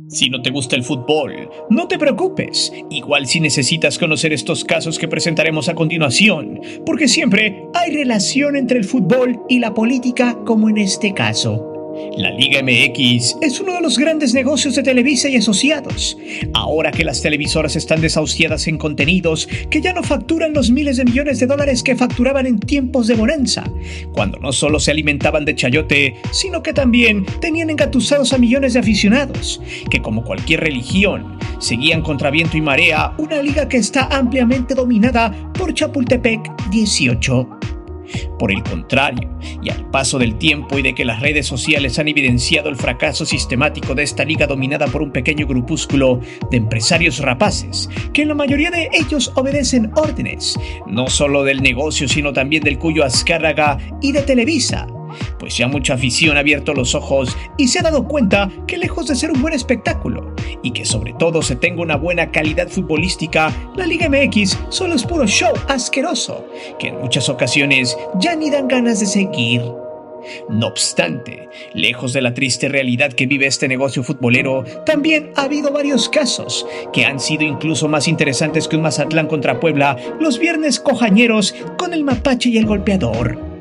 Si no te gusta el fútbol, no te preocupes. Igual si necesitas conocer estos casos que presentaremos a continuación, porque siempre hay relación entre el fútbol y la política, como en este caso. La Liga MX es uno de los grandes negocios de Televisa y asociados. Ahora que las televisoras están desahuciadas en contenidos que ya no facturan los miles de millones de dólares que facturaban en tiempos de bonanza, cuando no solo se alimentaban de chayote, sino que también tenían engatusados a millones de aficionados, que como cualquier religión, seguían contra viento y marea una liga que está ampliamente dominada por Chapultepec 18. Por el contrario, y al paso del tiempo y de que las redes sociales han evidenciado el fracaso sistemático de esta liga dominada por un pequeño grupúsculo de empresarios rapaces, que en la mayoría de ellos obedecen órdenes, no solo del negocio sino también del Cuyo Azcárraga y de Televisa, pues ya mucha afición ha abierto los ojos y se ha dado cuenta que lejos de ser un buen espectáculo y que sobre todo se tenga una buena calidad futbolística, la Liga MX solo es puro show asqueroso, que en muchas ocasiones ya ni dan ganas de seguir. No obstante, lejos de la triste realidad que vive este negocio futbolero, también ha habido varios casos que han sido incluso más interesantes que un Mazatlán contra Puebla los viernes cojañeros con el mapache y el golpeador.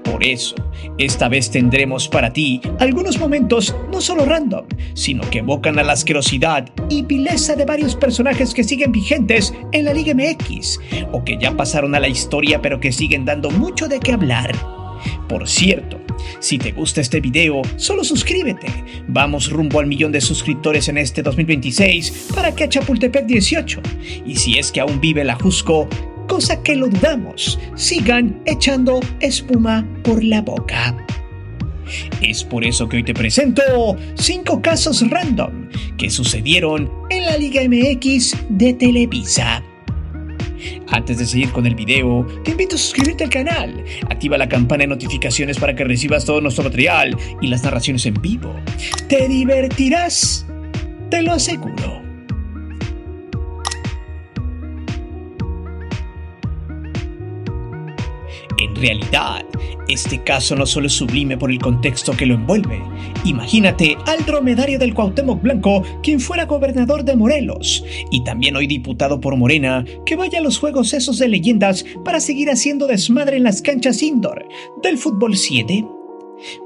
Por eso, esta vez tendremos para ti algunos momentos no solo random, sino que evocan a la asquerosidad y vileza de varios personajes que siguen vigentes en la Liga MX, o que ya pasaron a la historia pero que siguen dando mucho de qué hablar. Por cierto, si te gusta este video, solo suscríbete. Vamos rumbo al 1.000.000 de suscriptores en este 2026 para que a Chapultepec 18. Y si es que aún vive la Jusco, cosa que lo dudamos, sigan echando espuma por la boca. Es por eso que hoy te presento 5 casos random que sucedieron en la Liga MX de Televisa. Antes de seguir con el video, te invito a suscribirte al canal, activa la campana de notificaciones para que recibas todo nuestro material y las narraciones en vivo. Te divertirás, te lo aseguro. En realidad, este caso no solo es sublime por el contexto que lo envuelve. Imagínate al dromedario del Cuauhtémoc Blanco, quien fuera gobernador de Morelos, y también hoy diputado por Morena, que vaya a los juegos esos de leyendas para seguir haciendo desmadre en las canchas indoor del fútbol 7.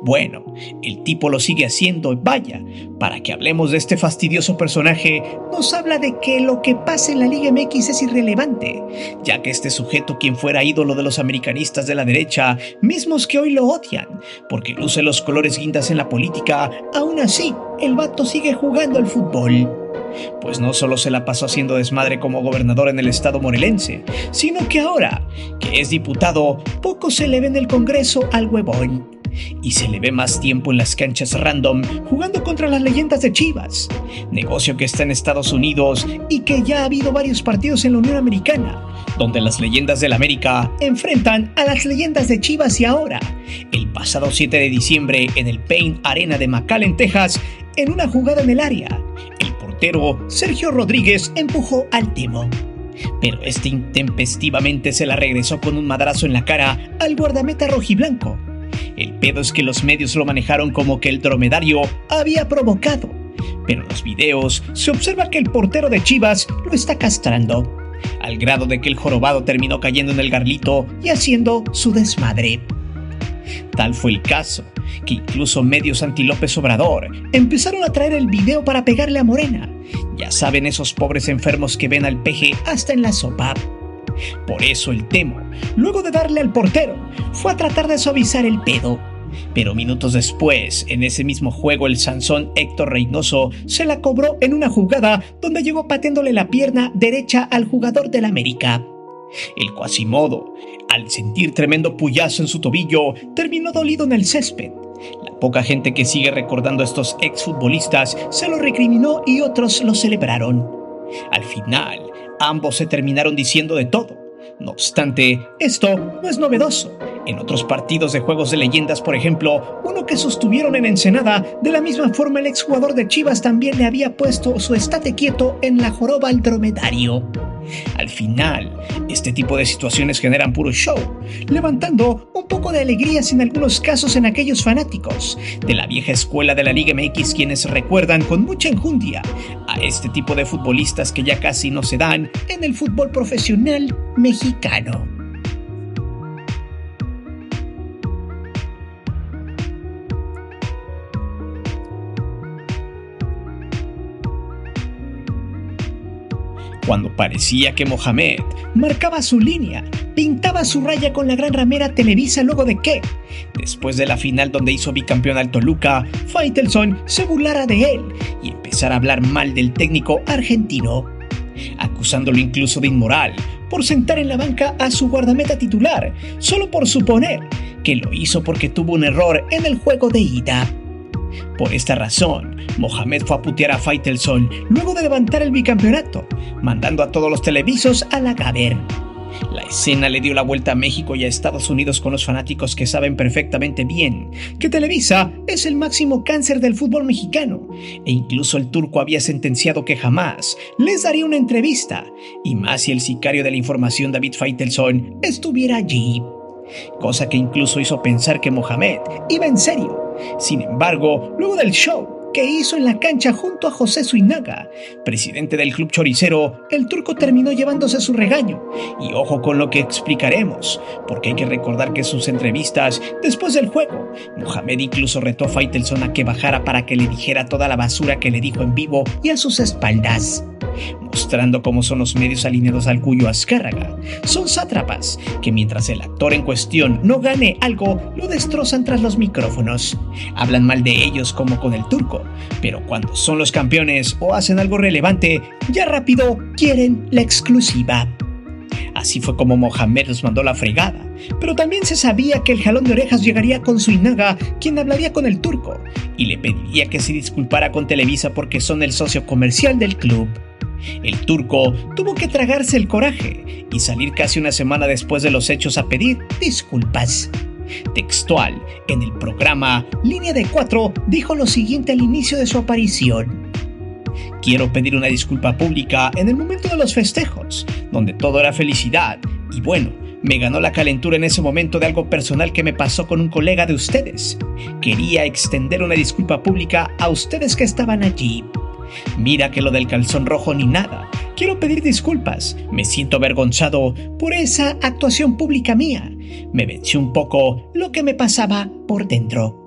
Bueno, el tipo lo sigue haciendo, vaya, para que hablemos de este fastidioso personaje, nos habla de que lo que pasa en la Liga MX es irrelevante, ya que este sujeto, quien fuera ídolo de los americanistas de la derecha, mismos que hoy lo odian, porque luce los colores guindas en la política, aún así, el vato sigue jugando al fútbol. Pues no solo se la pasó haciendo desmadre como gobernador en el estado morelense, sino que ahora, que es diputado, poco se le ve en el Congreso al huevón. Y se le ve más tiempo en las canchas random jugando contra las leyendas de Chivas, negocio que está en Estados Unidos y que ya ha habido varios partidos en la Unión Americana, donde las leyendas del América enfrentan a las leyendas de Chivas. Y ahora, el pasado 7 de diciembre en el Payne Arena de McAllen, Texas, en una jugada en el área, el portero Sergio Rodríguez empujó al Temo, pero este intempestivamente se la regresó con un madrazo en la cara al guardameta rojiblanco. El pedo es que los medios lo manejaron como que el dromedario había provocado, pero en los videos se observa que el portero de Chivas lo está castrando, al grado de que el jorobado terminó cayendo en el garlito y haciendo su desmadre. Tal fue el caso, que incluso medios anti-López Obrador empezaron a traer el video para pegarle a Morena. Ya saben, esos pobres enfermos que ven al peje hasta en la sopa. Por eso el Temo, luego de darle al portero, fue a tratar de suavizar el pedo. Pero minutos después, en ese mismo juego, el Sansón Héctor Reynoso se la cobró en una jugada donde llegó pateándole la pierna derecha al jugador del América. El Quasimodo, al sentir tremendo puyazo en su tobillo, terminó dolido en el césped. La poca gente que sigue recordando a estos exfutbolistas se lo recriminó y otros lo celebraron. Al final, ambos se terminaron diciendo de todo. No obstante, esto no es novedoso. En otros partidos de juegos de leyendas, por ejemplo, uno que sostuvieron en Ensenada, de la misma forma el exjugador de Chivas también le había puesto su estate quieto en la joroba al dromedario. Al final, este tipo de situaciones generan puro show, levantando un poco de alegrías en algunos casos en aquellos fanáticos de la vieja escuela de la Liga MX, quienes recuerdan con mucha enjundia a este tipo de futbolistas que ya casi no se dan en el fútbol profesional mexicano. Cuando parecía que Mohamed marcaba su línea, pintaba su raya con la gran ramera Televisa luego de que, después de la final donde hizo bicampeón al Toluca, Faitelson se burlara de él y empezara a hablar mal del técnico argentino, acusándolo incluso de inmoral por sentar en la banca a su guardameta titular, solo por suponer que lo hizo porque tuvo un error en el juego de ida. Por esta razón, Mohamed fue a putear a Faitelson luego de levantar el bicampeonato, mandando a todos los televisos a la caber. La escena le dio la vuelta a México y a Estados Unidos con los fanáticos que saben perfectamente bien que Televisa es el máximo cáncer del fútbol mexicano, e incluso el turco había sentenciado que jamás les daría una entrevista, y más si el sicario de la información David Faitelson estuviera allí. Cosa que incluso hizo pensar que Mohamed iba en serio. Sin embargo, luego del show que hizo en la cancha junto a José Suinaga, presidente del club choricero, el turco terminó llevándose su regaño. Y ojo con lo que explicaremos, porque hay que recordar que en sus entrevistas después del juego, Mohamed incluso retó a Faitelson a que bajara para que le dijera toda la basura que le dijo en vivo y a sus espaldas, mostrando cómo son los medios alineados al Cuyo Azcárraga. Son sátrapas que mientras el actor en cuestión no gane algo, lo destrozan tras los micrófonos. Hablan mal de ellos como con el turco, pero cuando son los campeones o hacen algo relevante, ya rápido quieren la exclusiva. Así fue como Mohamed los mandó la fregada, pero también se sabía que el jalón de orejas llegaría con Suinaga, quien hablaría con el turco y le pediría que se disculpara con Televisa porque son el socio comercial del club. El turco tuvo que tragarse el coraje y salir casi una semana después de los hechos a pedir disculpas. Textual, en el programa Línea de 4, dijo lo siguiente al inicio de su aparición: quiero pedir una disculpa pública en el momento de los festejos, donde todo era felicidad, y bueno, me ganó la calentura en ese momento de algo personal que me pasó con un colega de ustedes. Quería extender una disculpa pública a ustedes que estaban allí. Mira que lo del calzón rojo ni nada. Quiero pedir disculpas. Me siento avergonzado por esa actuación pública mía. Me venció un poco lo que me pasaba por dentro.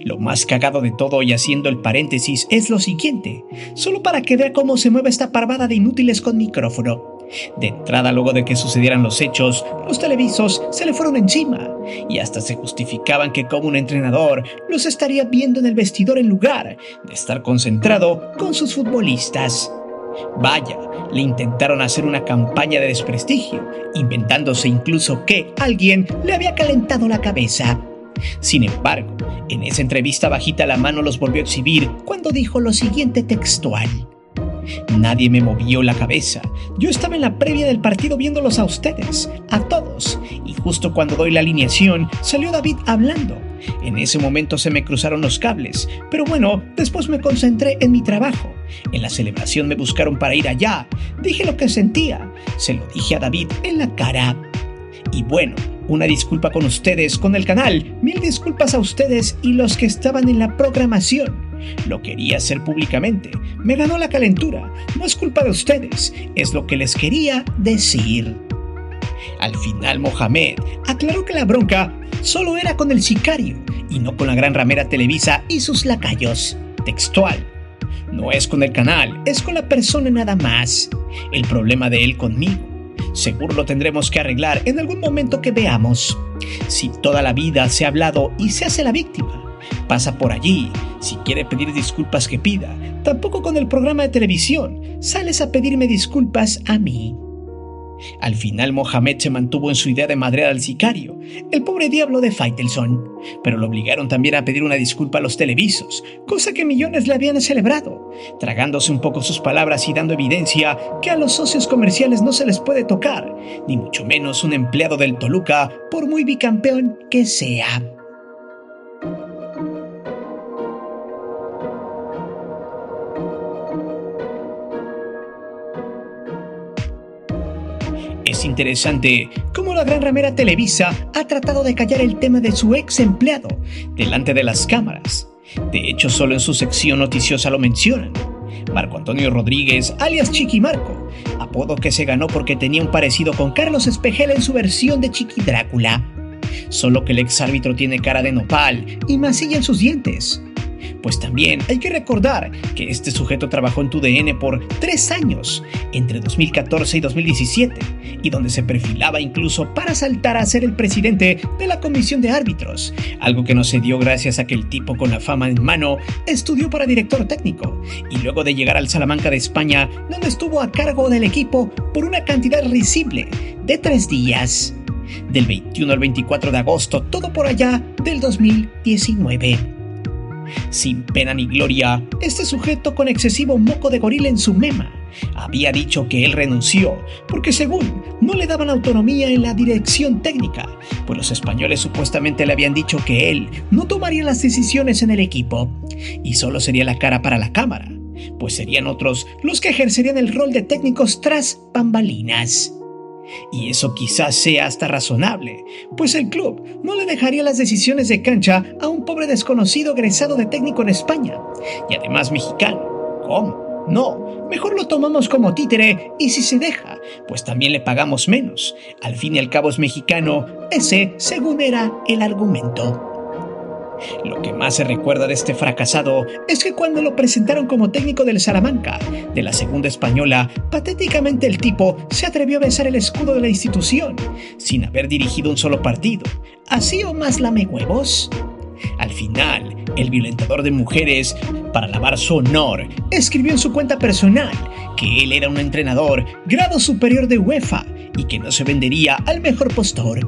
Lo más cagado de todo, y haciendo el paréntesis, es lo siguiente, solo para que vea cómo se mueve esta parvada de inútiles con micrófono. De entrada, luego de que sucedieran los hechos, los televisos se le fueron encima y hasta se justificaban que como un entrenador los estaría viendo en el vestidor en lugar de estar concentrado con sus futbolistas. Vaya, le intentaron hacer una campaña de desprestigio, inventándose incluso que alguien le había calentado la cabeza. Sin embargo, en esa entrevista bajita la mano los volvió a exhibir cuando dijo lo siguiente textual: nadie me movió la cabeza. Yo estaba en la previa del partido viéndolos a ustedes, a todos, y justo cuando doy la alineación, salió David hablando. En ese momento se me cruzaron los cables, pero bueno, después me concentré en mi trabajo. En la celebración me buscaron para ir allá. Dije lo que sentía, se lo dije a David en la cara. Y bueno, una disculpa con ustedes, con el canal, 1000 disculpas a ustedes y los que estaban en la programación. Lo quería hacer públicamente, me ganó la calentura, no es culpa de ustedes, es lo que les quería decir. Al final Mohamed aclaró que la bronca solo era con el sicario y no con la gran ramera Televisa y sus lacayos. Textual: no es con el canal, es con la persona nada más. El problema de él conmigo seguro lo tendremos que arreglar en algún momento que veamos. Si toda la vida se ha hablado y se hace la víctima, pasa por allí. Si quiere pedir disculpas, que pida. Tampoco con el programa de televisión sales a pedirme disculpas a mí. Al final Mohamed se mantuvo en su idea de madrear al sicario, el pobre diablo de Faitelson, pero lo obligaron también a pedir una disculpa a los televisos, cosa que millones le habían celebrado, tragándose un poco sus palabras y dando evidencia que a los socios comerciales no se les puede tocar, ni mucho menos un empleado del Toluca, por muy bicampeón que sea. Es interesante cómo la gran ramera Televisa ha tratado de callar el tema de su ex empleado delante de las cámaras. De hecho, solo en su sección noticiosa lo mencionan. Marco Antonio Rodríguez, alias Chiqui Marco, apodo que se ganó porque tenía un parecido con Carlos Espejel en su versión de Chiqui Drácula. Solo que el exárbitro tiene cara de nopal y masilla en sus dientes. Pues también hay que recordar que este sujeto trabajó en TUDN por 3 años, entre 2014 y 2017, y donde se perfilaba incluso para saltar a ser el presidente de la comisión de árbitros, algo que no se dio gracias a que el tipo con la fama en mano estudió para director técnico, y luego de llegar al Salamanca de España, donde estuvo a cargo del equipo por una cantidad risible de 3 días. Del 21 al 24 de agosto, todo por allá del 2019. Sin pena ni gloria, este sujeto con excesivo moco de gorila en su mema había dicho que él renunció porque, según, no le daban autonomía en la dirección técnica, pues los españoles supuestamente le habían dicho que él no tomaría las decisiones en el equipo y solo sería la cara para la cámara, pues serían otros los que ejercerían el rol de técnicos tras bambalinas. Y eso quizás sea hasta razonable, pues el club no le dejaría las decisiones de cancha a un pobre desconocido egresado de técnico en España, y además mexicano. ¿Cómo? No, mejor lo tomamos como títere y si se deja, pues también le pagamos menos. Al fin y al cabo es mexicano, ese según era el argumento. Lo que más se recuerda de este fracasado es que cuando lo presentaron como técnico del Salamanca, de la segunda española, patéticamente el tipo se atrevió a besar el escudo de la institución, sin haber dirigido un solo partido. ¿Así o más lamehuevos? Al final, el violentador de mujeres, para lavar su honor, escribió en su cuenta personal que él era un entrenador grado superior de UEFA y que no se vendería al mejor postor.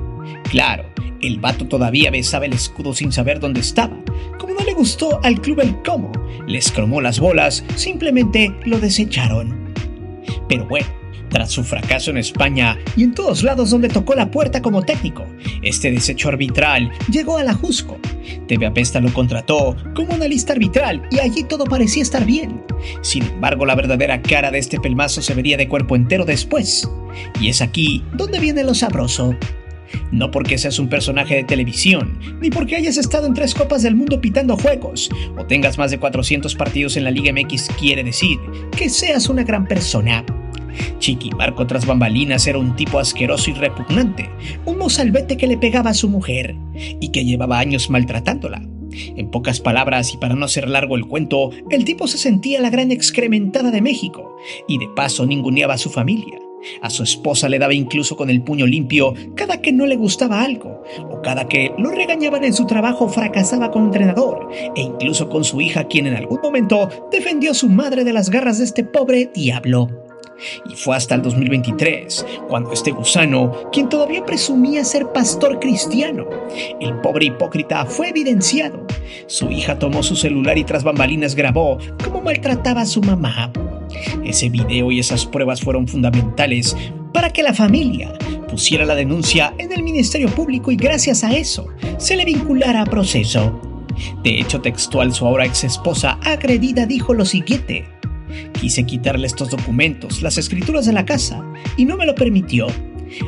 Claro, el vato todavía besaba el escudo sin saber dónde estaba. Como no le gustó al club el cómo, les cromó las bolas, simplemente lo desecharon. Pero bueno, tras su fracaso en España y en todos lados donde tocó la puerta como técnico, este desecho arbitral llegó a la Jusco. TV Apesta lo contrató como analista arbitral y allí todo parecía estar bien. Sin embargo, la verdadera cara de este pelmazo se vería de cuerpo entero después. Y es aquí donde viene lo sabroso. No porque seas un personaje de televisión, ni porque hayas estado en 3 Copas del Mundo pitando juegos, o tengas más de 400 partidos en la Liga MX quiere decir que seas una gran persona. Chiqui Marco tras bambalinas era un tipo asqueroso y repugnante, un mozalbete que le pegaba a su mujer, y que llevaba años maltratándola. En pocas palabras, y para no hacer largo el cuento, el tipo se sentía la gran excrementada de México, y de paso ninguneaba a su familia. A su esposa le daba incluso con el puño limpio cada que no le gustaba algo, o cada que lo regañaban en su trabajo fracasaba como entrenador, e incluso con su hija, quien en algún momento defendió a su madre de las garras de este pobre diablo. Y fue hasta el 2023, cuando este gusano, quien todavía presumía ser pastor cristiano, el pobre hipócrita fue evidenciado. Su hija tomó su celular y tras bambalinas grabó cómo maltrataba a su mamá. Ese video y esas pruebas fueron fundamentales para que la familia pusiera la denuncia en el Ministerio Público y gracias a eso se le vinculara a proceso. De hecho, textual, su ahora ex esposa agredida dijo lo siguiente: quise quitarle estos documentos, las escrituras de la casa, y no me lo permitió.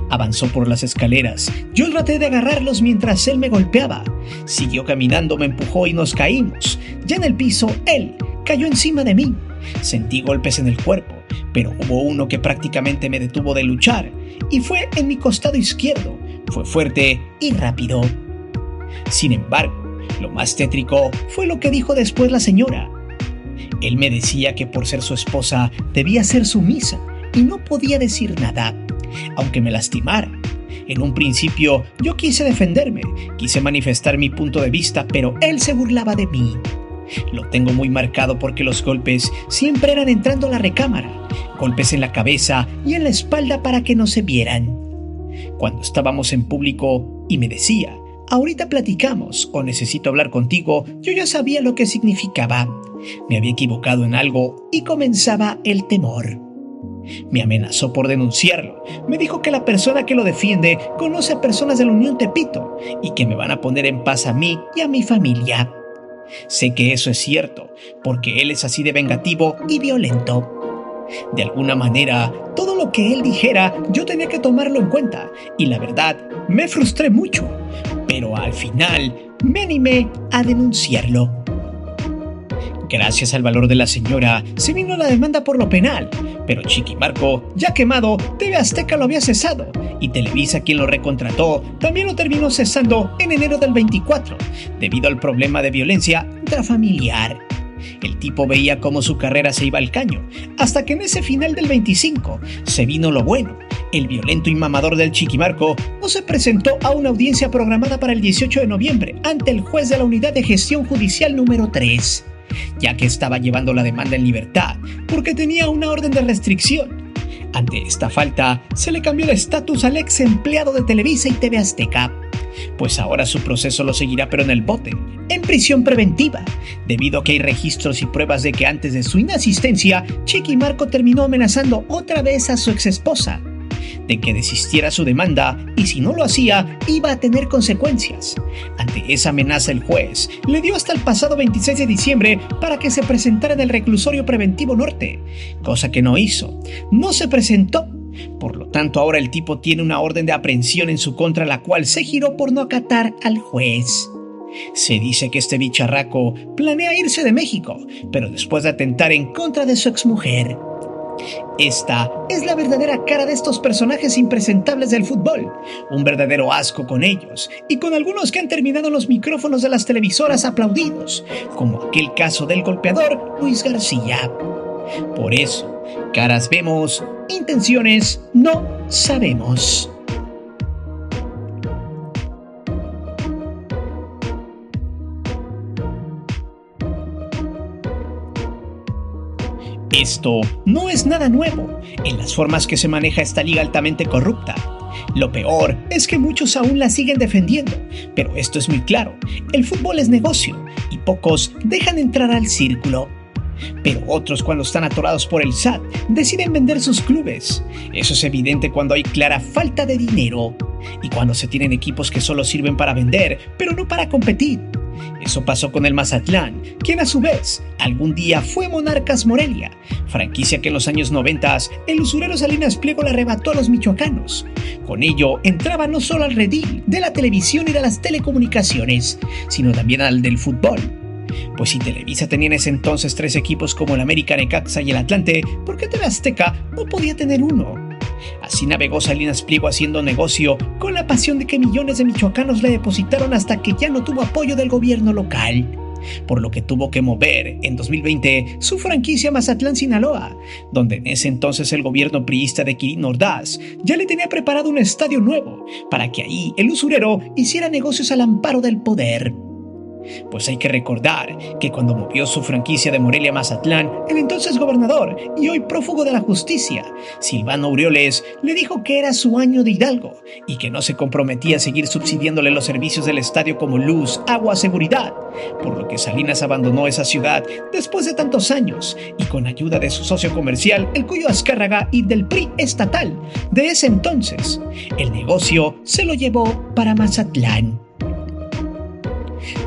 Avanzó por las escaleras. Yo traté de agarrarlos mientras él me golpeaba. Siguió caminando, me empujó y nos caímos. Ya en el piso, él cayó encima de mí. Sentí golpes en el cuerpo, pero hubo uno que prácticamente me detuvo de luchar, y fue en mi costado izquierdo. Fue fuerte y rápido. Sin embargo, lo más tétrico fue lo que dijo después la señora. Él me decía que por ser su esposa debía ser sumisa y no podía decir nada, aunque me lastimara. En un principio yo quise defenderme, quise manifestar mi punto de vista, pero él se burlaba de mí. Lo tengo muy marcado porque los golpes siempre eran entrando a la recámara, golpes en la cabeza y en la espalda para que no se vieran. Cuando estábamos en público y me decía, ahorita platicamos o necesito hablar contigo, yo ya sabía lo que significaba. Me había equivocado en algo y comenzaba el temor. Me amenazó por denunciarlo. Me dijo que la persona que lo defiende conoce a personas de la Unión Tepito y que me van a poner en paz a mí y a mi familia. Sé que eso es cierto, porque él es así de vengativo y violento. De alguna manera, todo lo que él dijera yo tenía que tomarlo en cuenta y la verdad me frustré mucho, pero al final me animé a denunciarlo. Gracias al valor de la señora, se vino la demanda por lo penal, pero Chiqui Marco, ya quemado, TV Azteca lo había cesado y Televisa, quien lo recontrató, también lo terminó cesando en enero del 24, debido al problema de violencia intrafamiliar. El tipo veía cómo su carrera se iba al caño, hasta que en ese final del 25 se vino lo bueno. El violento y mamador del Chiqui Marco no se presentó a una audiencia programada para el 18 de noviembre ante el juez de la Unidad de Gestión Judicial número 3, ya que estaba llevando la demanda en libertad porque tenía una orden de restricción. Ante esta falta, se le cambió el estatus al ex empleado de Televisa y TV Azteca, pues ahora su proceso lo seguirá pero en el bote, en prisión preventiva, debido a que hay registros y pruebas de que antes de su inasistencia, Chiqui Marco terminó amenazando otra vez a su exesposa, de que desistiera su demanda y si no lo hacía, iba a tener consecuencias. Ante esa amenaza el juez le dio hasta el pasado 26 de diciembre para que se presentara en el reclusorio preventivo norte, cosa que no hizo, no se presentó. Por lo tanto, ahora el tipo tiene una orden de aprehensión en su contra, la cual se giró por no acatar al juez. Se dice que este bicharraco planea irse de México, pero después de atentar en contra de su exmujer. Esta es la verdadera cara de estos personajes impresentables del fútbol, un verdadero asco con ellos, y con algunos que han terminado en los micrófonos de las televisoras aplaudidos, como aquel caso del golpeador Luis García. Por eso, caras vemos, intenciones no sabemos. Esto no es nada nuevo en las formas que se maneja esta liga altamente corrupta. Lo peor es que muchos aún la siguen defendiendo, pero esto es muy claro, el fútbol es negocio y pocos dejan entrar al círculo. Pero otros, cuando están atorados por el SAT, deciden vender sus clubes. Eso es evidente cuando hay clara falta de dinero y cuando se tienen equipos que solo sirven para vender, pero no para competir. Eso pasó con el Mazatlán, quien a su vez algún día fue Monarcas Morelia, franquicia que en los años 90 el usurero Salinas Pliego le arrebató a los michoacanos. Con ello entraba no solo al redil de la televisión y de las telecomunicaciones, sino también al del fútbol. Pues si Televisa tenía en ese entonces 3 equipos como el América, Necaxa y el Atlante, ¿por qué TV Azteca no podía tener uno? Así navegó Salinas Pliego haciendo negocio con la pasión de que millones de michoacanos le depositaron hasta que ya no tuvo apoyo del gobierno local, por lo que tuvo que mover en 2020 su franquicia a Mazatlán, Sinaloa, donde en ese entonces el gobierno priista de Quirino Ordaz ya le tenía preparado un estadio nuevo para que ahí el usurero hiciera negocios al amparo del poder. Pues hay que recordar que cuando movió su franquicia de Morelia a Mazatlán, el entonces gobernador y hoy prófugo de la justicia, Silvano Aureoles, le dijo que era su año de Hidalgo y que no se comprometía a seguir subsidiándole los servicios del estadio como luz, agua, seguridad, por lo que Salinas abandonó esa ciudad después de tantos años y con ayuda de su socio comercial, el Cuyo Azcárraga, y del PRI estatal de ese entonces. El negocio se lo llevó para Mazatlán.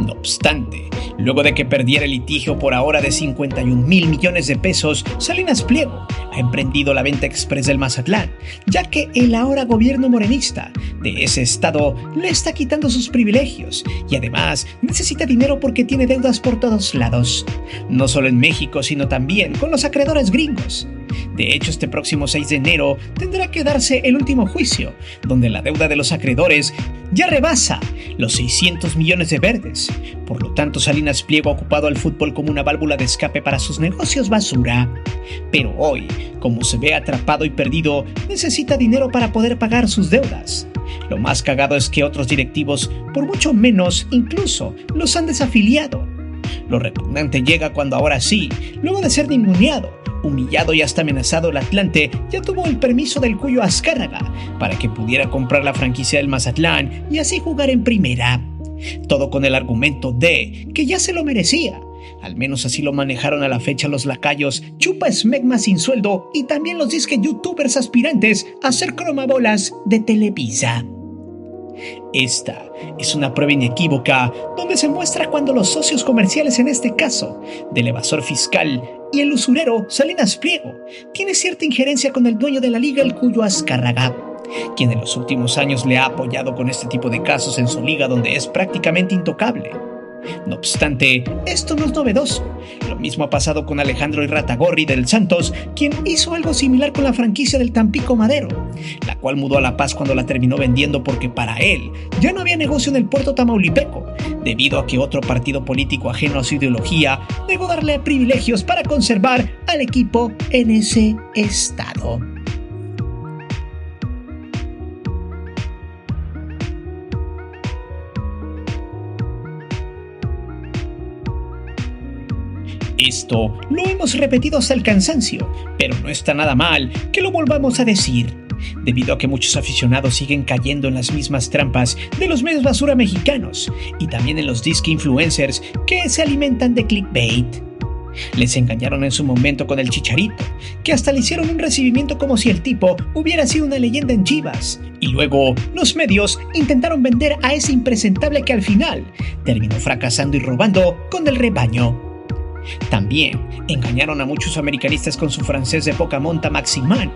No obstante, luego de que perdiera el litigio por ahora de 51,000 millones de pesos, Salinas Pliego ha emprendido la venta express del Mazatlán, ya que el ahora gobierno morenista de ese estado le está quitando sus privilegios y además necesita dinero porque tiene deudas por todos lados, no solo en México sino también con los acreedores gringos. De hecho, este próximo 6 de enero tendrá que darse el último juicio, donde la deuda de los acreedores ya rebasa los 600 millones de verdes. Por lo tanto, Salinas Pliego ha ocupado al fútbol como una válvula de escape para sus negocios basura. Pero hoy, como se ve atrapado y perdido, necesita dinero para poder pagar sus deudas. Lo más cagado es que otros directivos, por mucho menos, incluso los han desafiliado. Lo repugnante llega cuando ahora sí, luego de ser ninguneado, humillado y hasta amenazado, el Atlante ya tuvo el permiso del Cuyo Azcárraga para que pudiera comprar la franquicia del Mazatlán y así jugar en primera. Todo con el argumento de que ya se lo merecía. Al menos así lo manejaron a la fecha los lacayos Chupa Smegma sin sueldo y también los disque youtubers aspirantes a ser cromabolas de Televisa. Esta es una prueba inequívoca donde se muestra cuando los socios comerciales, en este caso del evasor fiscal, Y el usurero Salinas Pliego tiene cierta injerencia con el dueño de la liga, el Cuyo Azcárraga, quien en los últimos años le ha apoyado con este tipo de casos en su liga, donde es prácticamente intocable. No obstante, esto no es novedoso. Lo mismo ha pasado con Alejandro Irratagorri del Santos, quien hizo algo similar con la franquicia del Tampico Madero, la cual mudó a La Paz cuando la terminó vendiendo porque para él ya no había negocio en el puerto tamaulipeco, debido a que otro partido político ajeno a su ideología negó darle privilegios para conservar al equipo en ese estado. Esto lo hemos repetido hasta el cansancio, pero no está nada mal que lo volvamos a decir, debido a que muchos aficionados siguen cayendo en las mismas trampas de los medios basura mexicanos y también en los disque influencers que se alimentan de clickbait. Les engañaron en su momento con el Chicharito, que hasta le hicieron un recibimiento como si el tipo hubiera sido una leyenda en Chivas, y luego los medios intentaron vender a ese impresentable que al final terminó fracasando y robando con el rebaño. También engañaron a muchos americanistas con su francés de poca monta Maximan.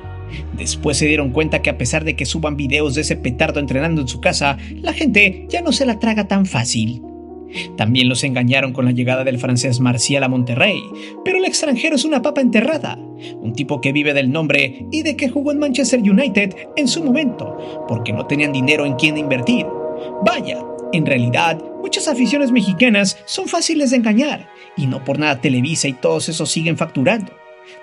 Después se dieron cuenta que a pesar de que suban videos de ese petardo entrenando en su casa, la gente ya no se la traga tan fácil. También los engañaron con la llegada del francés Martial a Monterrey, pero el extranjero es una papa enterrada, un tipo que vive del nombre y de que jugó en Manchester United en su momento, porque no tenían dinero en quién invertir. Vaya, en realidad, muchas aficiones mexicanas son fáciles de engañar, y no por nada Televisa y todos esos siguen facturando.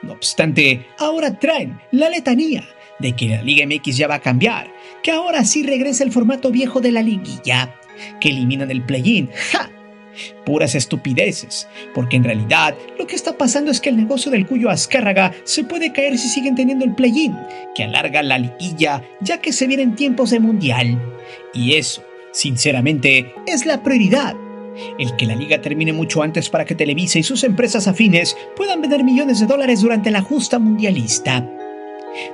No obstante, ahora traen la letanía de que la Liga MX ya va a cambiar, que ahora sí regresa el formato viejo de la liguilla, que eliminan el play-in. ¡Ja! Puras estupideces, porque en realidad lo que está pasando es que el negocio del Cuyo Azcárraga se puede caer si siguen teniendo el play-in, que alarga la liguilla ya que se vienen tiempos de mundial. Y eso, sinceramente, es la prioridad. El que la liga termine mucho antes para que Televisa y sus empresas afines puedan vender millones de dólares durante la justa mundialista.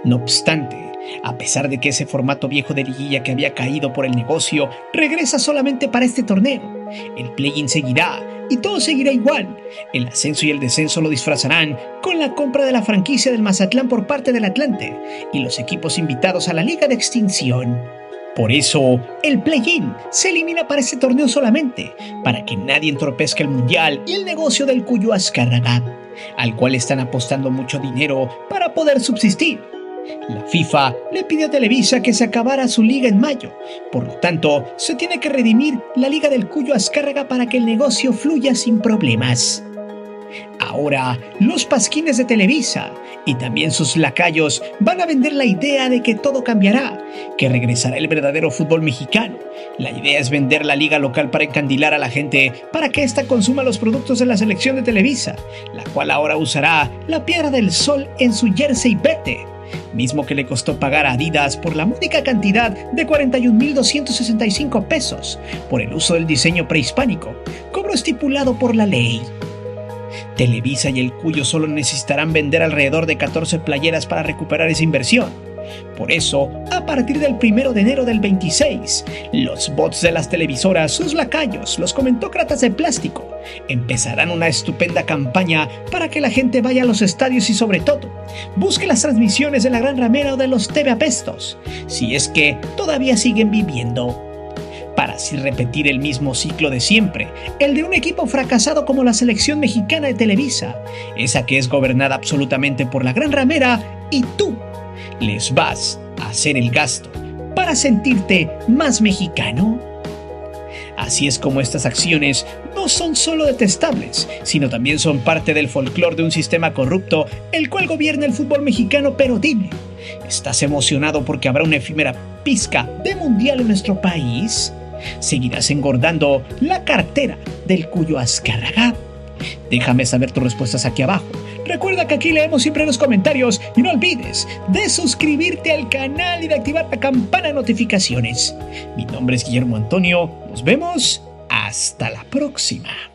No obstante, a pesar de que ese formato viejo de liguilla que había caído por el negocio regresa solamente para este torneo, el play-in seguirá y todo seguirá igual. El ascenso y el descenso lo disfrazarán con la compra de la franquicia del Mazatlán por parte del Atlante y los equipos invitados a la liga de extinción. Por eso, el play-in se elimina para este torneo solamente, para que nadie entorpezca el mundial y el negocio del Cuyo Azcárraga, al cual están apostando mucho dinero para poder subsistir. La FIFA le pidió a Televisa que se acabara su liga en mayo, por lo tanto, se tiene que redimir la liga del Cuyo Azcárraga para que el negocio fluya sin problemas. Ahora, los pasquines de Televisa y también sus lacayos van a vender la idea de que todo cambiará, que regresará el verdadero fútbol mexicano. La idea es vender la liga local para encandilar a la gente para que ésta consuma los productos de la selección de Televisa, la cual ahora usará la Piedra del Sol en su jersey verde, mismo que le costó pagar a Adidas por la módica cantidad de 41,265 pesos por el uso del diseño prehispánico, cobro estipulado por la ley. Televisa y el Cuyo solo necesitarán vender alrededor de 14 playeras para recuperar esa inversión. Por eso, a partir del 1 de enero del 26, los bots de las televisoras, sus lacayos, los comentócratas de plástico, empezarán una estupenda campaña para que la gente vaya a los estadios y sobre todo, busque las transmisiones de la Gran Ramera o de los TV Apestos, si es que todavía siguen viviendo, para así repetir el mismo ciclo de siempre, el de un equipo fracasado como la selección mexicana de Televisa, esa que es gobernada absolutamente por la Gran Ramera, y tú les vas a hacer el gasto para sentirte más mexicano. Así es como estas acciones no son solo detestables, sino también son parte del folclore de un sistema corrupto, el cual gobierna el fútbol mexicano. Pero dime, ¿estás emocionado porque habrá una efímera pizca de mundial en nuestro país? ¿Seguirás engordando la cartera del Cuyo Azcárraga? Déjame saber tus respuestas aquí abajo. Recuerda que aquí leemos siempre los comentarios y no olvides de suscribirte al canal y de activar la campana de notificaciones. Mi nombre es Guillermo Antonio. Nos vemos hasta la próxima.